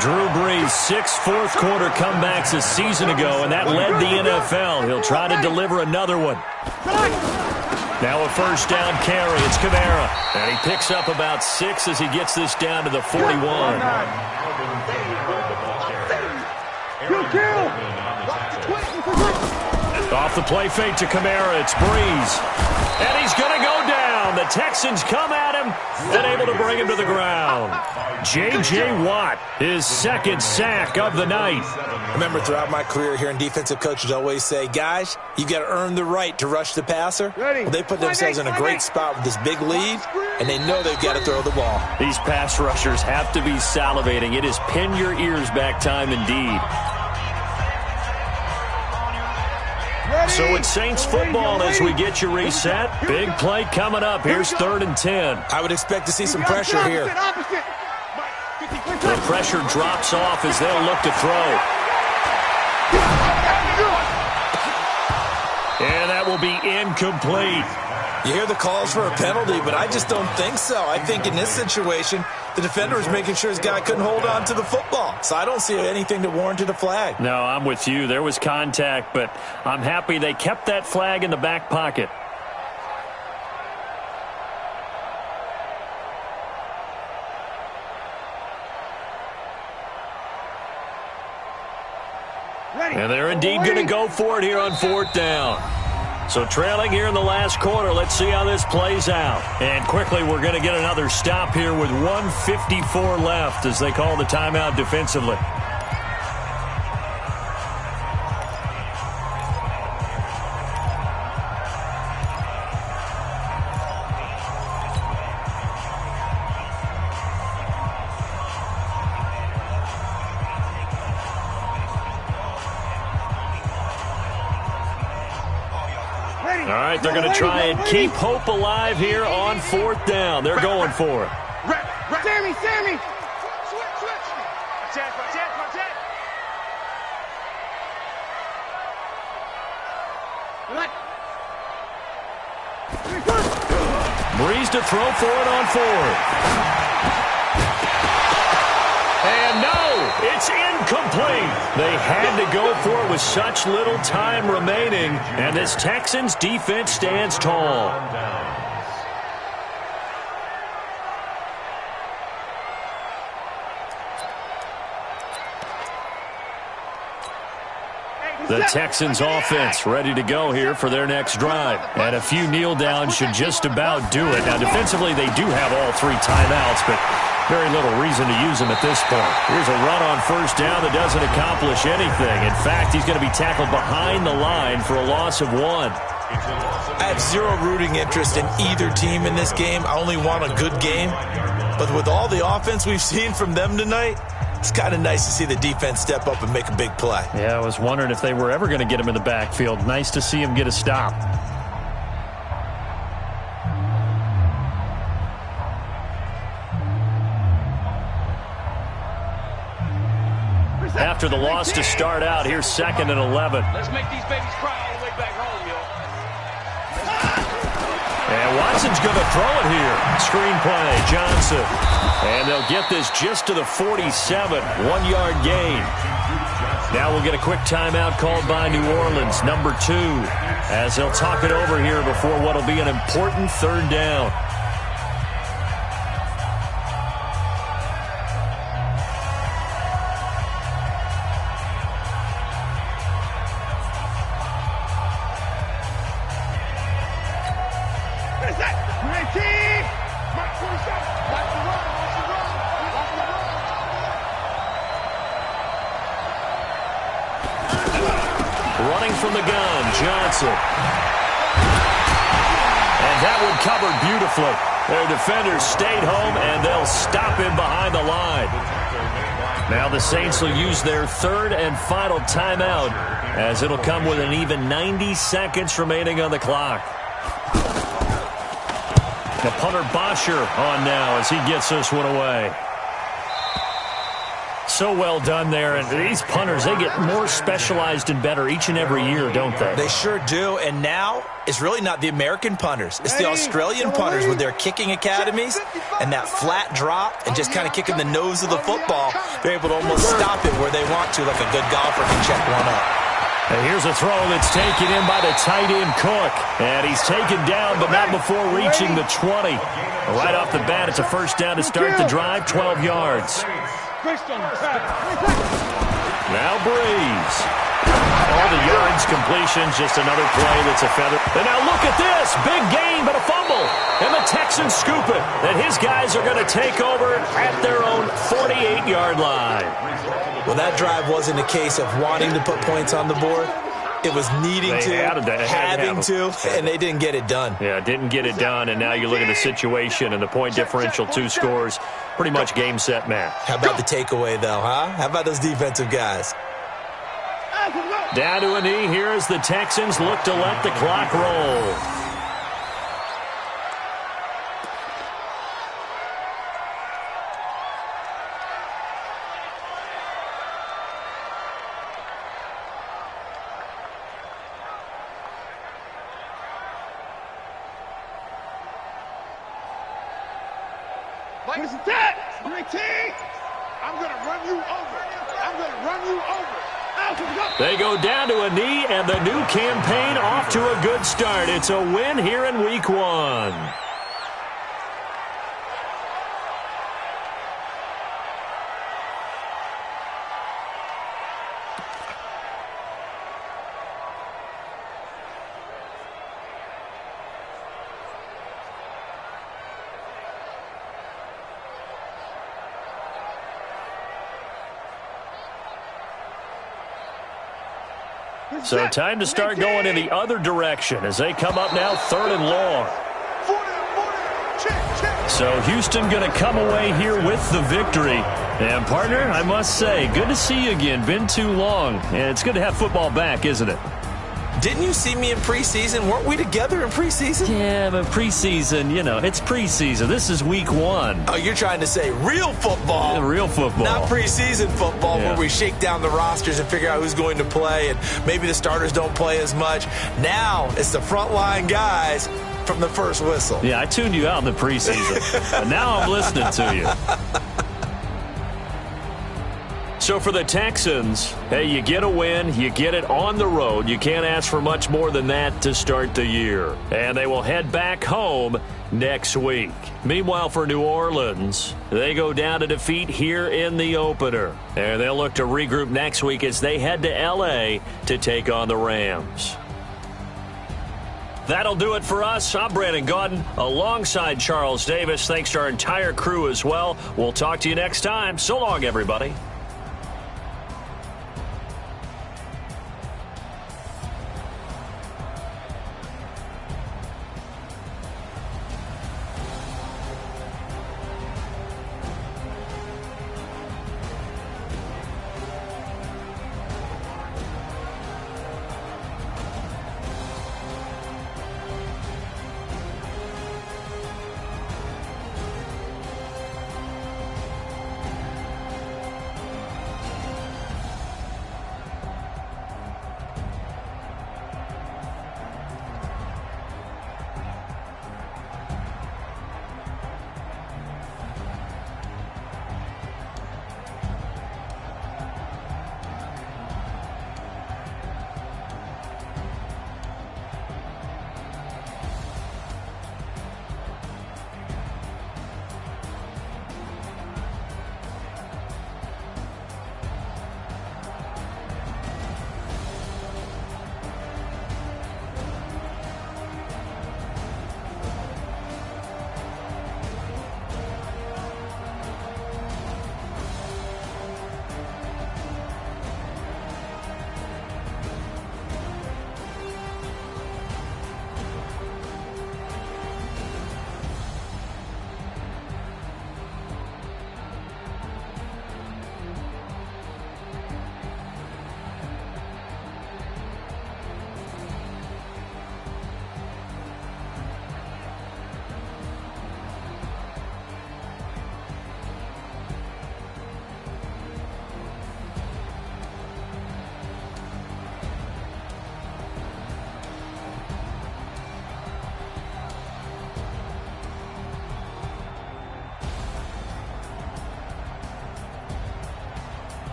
Drew Brees, 6 fourth-quarter comebacks a season ago, and that led the NFL. He'll try to deliver another one. Now a first down carry. It's Kamara. And he picks up about 6 as he gets this down to the 41. Off the play fake to Kamara, it's Breeze. And he's going to go down. The Texans come at him and able to bring him to the ground. J.J. Watt, his 2nd sack of the night. I remember throughout my career hearing defensive coaches always say, guys, you got to earn the right to rush the passer. Well, they put themselves in a great spot with this big lead, and they know they've got to throw the ball. These pass rushers have to be salivating. It is pin your ears back time indeed. So it's Saints football as we get you reset. Big play coming up. Here's 3rd and 10. I would expect to see some pressure here. The pressure drops off as they'll look to throw. And that will be incomplete. You hear the calls for a penalty, but I just don't think so. I think in this situation, the defender was making sure his guy couldn't hold on to the football. So I don't see anything that warranted a flag. No, I'm with you. There was contact, but I'm happy they kept that flag in the back pocket. And they're indeed going to go for it here on 4th down. So trailing here in the last quarter. Let's see how this plays out. And quickly, we're going to get another stop here with 1:54 left as they call the timeout defensively. All right, they're going to try and keep hope alive here on 4th down. They're going for it. Sammy! Switch! Protect! Breeze to throw for it on 4th. And no, it's incomplete. They had to go for it with such little time remaining, and this Texans defense stands tall. The Texans offense ready to go here for their next drive. And a few kneel downs should just about do it. Now, defensively, they do have all 3 timeouts, but very little reason to use them at this point. Here's a run on 1st down that doesn't accomplish anything. In fact, he's going to be tackled behind the line for a loss of 1. I have zero rooting interest in either team in this game. I only want a good game. But with all the offense we've seen from them tonight, it's kind of nice to see the defense step up and make a big play. Yeah, I was wondering if they were ever going to get him in the backfield. Nice to see him get a stop. After the loss to start out, here's 2nd and 11. Let's make these babies cry all the way back home, yo. And Watson's going to throw it here. Screen play, Johnson. And they'll get this just to the 47, 1-yard gain. Now we'll get a quick timeout called by New Orleans, number 2, as they'll talk it over here before what will be an important 3rd down. Running from the gun, Johnson. And that one covered beautifully. Their defenders stayed home, and they'll stop him behind the line. Now the Saints will use their 3rd and final timeout, as it'll come with an even 90 seconds remaining on the clock. The punter Bosher on now as he gets this one away. So well done there, and these punters, they get more specialized and better each and every year, don't they? They sure do, and now it's really not the American punters. It's the Australian punters with their kicking academies and that flat drop and just kind of kicking the nose of the football. They're able to almost stop it where they want to, like a good golfer can check one up. And here's a throw that's taken in by the tight end Cook, and he's taken down, but not before reaching the 20. Right off the bat, it's a 1st down to start the drive, 12 yards. Now Breeze. All the yards, completions, just another play that's a feather. And now look at this. Big gain, but a fumble. And the Texans scoop it. And his guys are going to take over at their own 48-yard line. Well, that drive wasn't a case of wanting to put points on the board. It was needing having to, and they didn't get it done. Yeah, didn't get it done, and now you look at the situation and the point differential, 2 scores, pretty much game, set, match. How about the takeaway, though, huh? How about those defensive guys? Down to a knee here as the Texans look to let the clock roll. Ladies and gentlemen, 19, I'm going to run you over. I'm going to run you over. They go down to a knee, and the new campaign off to a good start. It's a win here in Week 1. So time to start going in the other direction as they come up now 3rd and long. So Houston going to come away here with the victory. And, partner, I must say, good to see you again. Been too long. And it's good to have football back, isn't it? Didn't you see me in preseason? Weren't we together in preseason? Yeah, but preseason, you know, it's preseason. This is week 1. Oh, you're trying to say real football. Yeah, real football. Not preseason football where we shake down the rosters and figure out who's going to play, and maybe the starters don't play as much. Now it's the frontline guys from the first whistle. Yeah, I tuned you out in the preseason. But now I'm listening to you. So for the Texans, hey, you get a win, you get it on the road. You can't ask for much more than that to start the year. And they will head back home next week. Meanwhile, for New Orleans, they go down to defeat here in the opener. And they'll look to regroup next week as they head to L.A. to take on the Rams. That'll do it for us. I'm Brandon Gaudin alongside Charles Davis. Thanks to our entire crew as well. We'll talk to you next time. So long, everybody.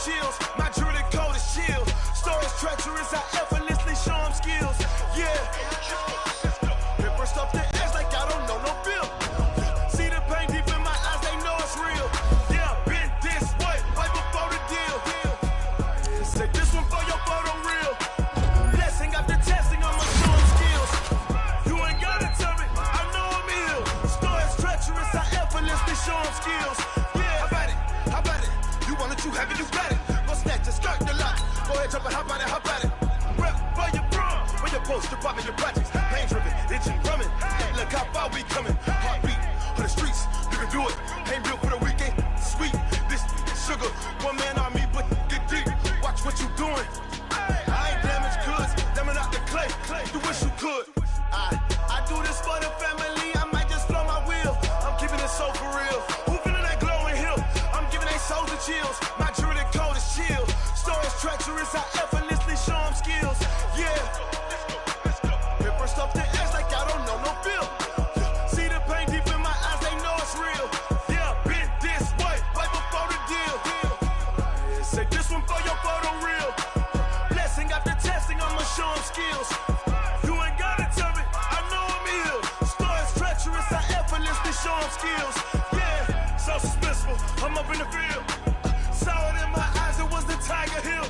chills. My jewelry coat is chill. Stories treacherous, I effortlessly show them skills. Yeah. Paper stuff the edge like I don't know no bill. See the pain deep in my eyes, they know it's real. Yeah, been this way, right before the deal. Say this one for your photo reel. Blessing after testing, I'ma show them skills. You ain't gotta tell me, I know I'm ill. Stories treacherous, I effortlessly show them skills. Yeah, how about it? You want it, you have it, you got it. Go snatch it, skirt the lot. Go ahead, jump it, how about it? Rep for your bro, when you're poster popping your projects. Pain driven, itching, drumming. Look how far we coming. Heartbeat, or the streets. You can do it. Ain't built for the weekend. Sweet. This sugar. One man army, but get deep. Watch what you doing. I ain't damaged goods. Damn out the clay. You wish you could. I do this for the family. I might just blow my wheel. I'm keeping it so for real. Who feeling that glowing hill? I'm giving they souls the chills. My jewelry code is chill. Stories treacherous. I effortlessly show them skills. Yeah. Paper stuff the edge like I don't know no feel. See the pain deep in my eyes, they know it's real. Yeah, been this way, right before the deal. Say this one for your photo real. Blessing after testing, I'ma show them skills. You ain't gotta tell me, I know I'm ill. Stories treacherous, I effortlessly show them skills. Yeah, so suspenseful, I'm up in the field. Saw it in my eyes, it was the Tiger Hill.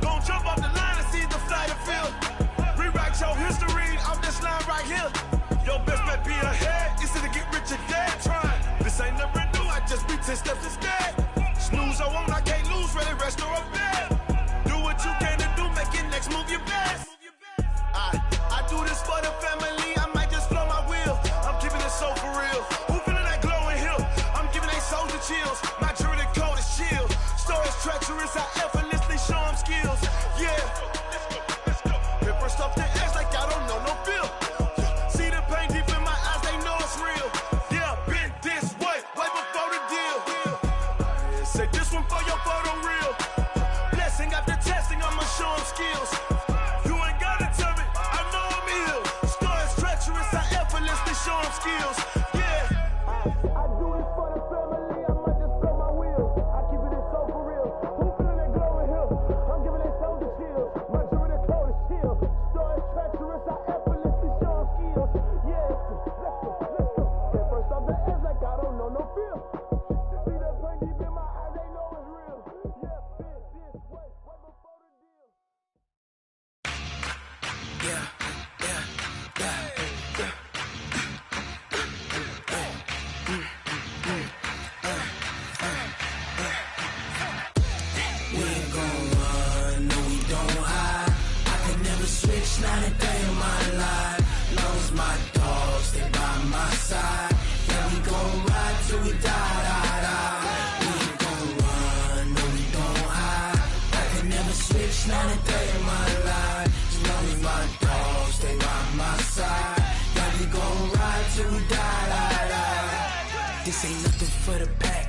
Gon' jump off the line and see the flight of field. Rewrite your history off this line right here. Your best bet be ahead, instead of get rich or dead. Trying, this ain't never new, I just be 10 steps instead. Snooze or won't, I can't lose, ready, rest or a bed. Do what you can to do, make it next move your best. I do this for the family, I might just blow my wheel. I'm keeping it so for real. Who feeling that glowing hill? I'm giving they souls the chills. My jewelry code is chill. Stories treacherous, I effortlessly show them skills. Yeah. Paper stuff the edge like I don't know no feel. See the pain deep in my eyes, they know it's real. Yeah, been this way, right before the deal. Say this one for your photo real. Blessing after testing, I'ma show them skills. You ain't gotta tell me, I know I'm ill. Stories treacherous, I effortlessly show them skills. Yeah. I do this for the family, I might just blow my wheel. I keep it so for real. Who feeling that glowing hill? I'm giving they souls the chills. My jewelry code is chill. Stories treacherous, I effortlessly show them skills. Yeah, let's go. Get first off the edge like I don't know no feel. See that pain deep in my eyes, they know it's real. Yeah, been this way, right before the deal. We ain't gon' run, no we don't hide. I can never switch, not a day in my life. Long as my dogs stay by my side. Yeah, we gon' ride till we die. We ain't gon' run, no we don't hide. I can never switch, not a day in my life. As long as my dogs stay by my side. Yeah, we gon' ride till we die. This ain't nothing for the past.